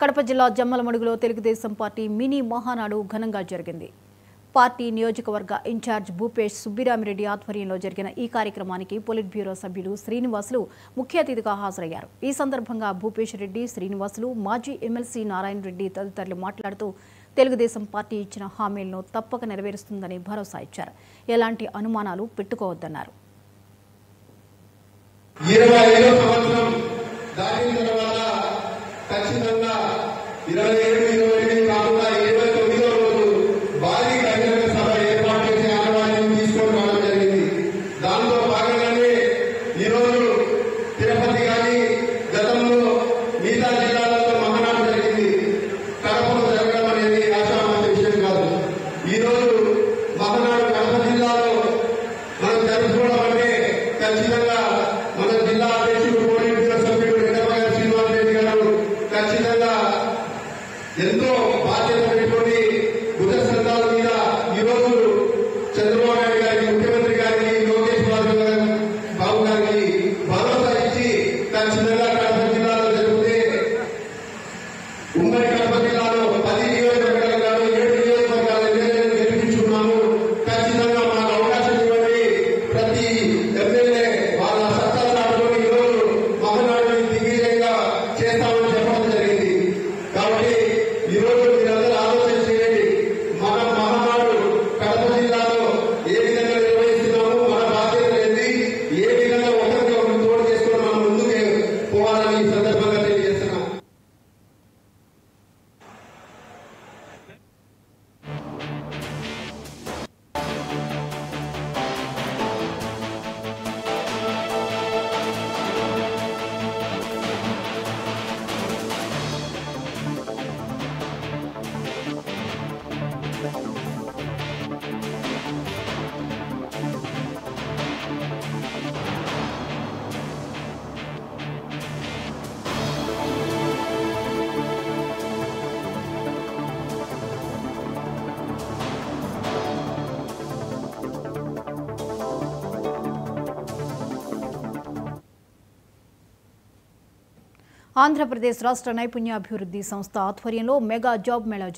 కడప జిల్లా జమ్మలమడుగులో Telugu Desam party mini Mahanadu ఘనంగా జరిగింది. పార్టీ నియోజకవర్గ ఇన్ఛార్జ్ భూపేష్ సుబ్బిరామిరెడ్డి ఆధ్వర్యంలో జరిగిన ఈ కార్యక్రమానికి పొలిట్ బ్యూరో సభ్యులు శ్రీనివాసులు ముఖ్య అతిథిగా హాజరయ్యారు. ఈ సందర్భంగా భూపేష్ రెడ్డి, శ్రీనివాసులు, మాజీ ఎమ్మెల్సీ నారాయణ రెడ్డి తదితరులు మాట్లాడుతూ తెలుగుదేశం పార్టీ ఇచ్చిన హామీలను తప్పక నెరవేరుస్తుందని భరోసా ఇచ్చారు. ఎలాంటి అనుమానాలు పెట్టుకోవద్దన్నారు. ఎంతో బాధ్యత పెట్టుకుని బుధ సంఘాల మీద ఈరోజు చంద్రబాబు నాయుడు గారికి, ముఖ్యమంత్రి గారికి, లోకేష్ బాబు గారికి భరోసా ఇచ్చి ఖచ్చితంగా కడప జిల్లాలో జరిగితే ఉమ్మడి కడప జిల్లాలో 10 నియోజకవర్గాలు 7 నియోజకవర్గాలు గెలిపించుకున్నాము. ఖచ్చితంగా మాకు అవకాశం ఇవ్వండి. ప్రతి ఎమ్మెల్యే వాళ్ళ సత్తాలు నాటుకొని ఈరోజు మహానాడుని దిగ్విజయంగా చేస్తామని చెప్పడం జరిగింది. కాబట్టి ఈరోజు మీరందరూ ఆలోచన చేయండి. మన మహానాడు కడప జిల్లాలో ఏ విధంగా నిర్వహిస్తున్నాము, మన బాధ్యత ఏంటి, ఏ విధంగా ఒకరికి ఒకరు తోడు చేసుకుని మనం ముందుకు పోవాలని ఈ సందర్భంగా తెలియజేస్తున్నాం. ఆంధ్రప్రదేశ్ రాష్ట్ర నైపుణ్యాభివృద్ధి సంస్థ ఆధ్వర్యంలో మెగా జాబ్ మేళా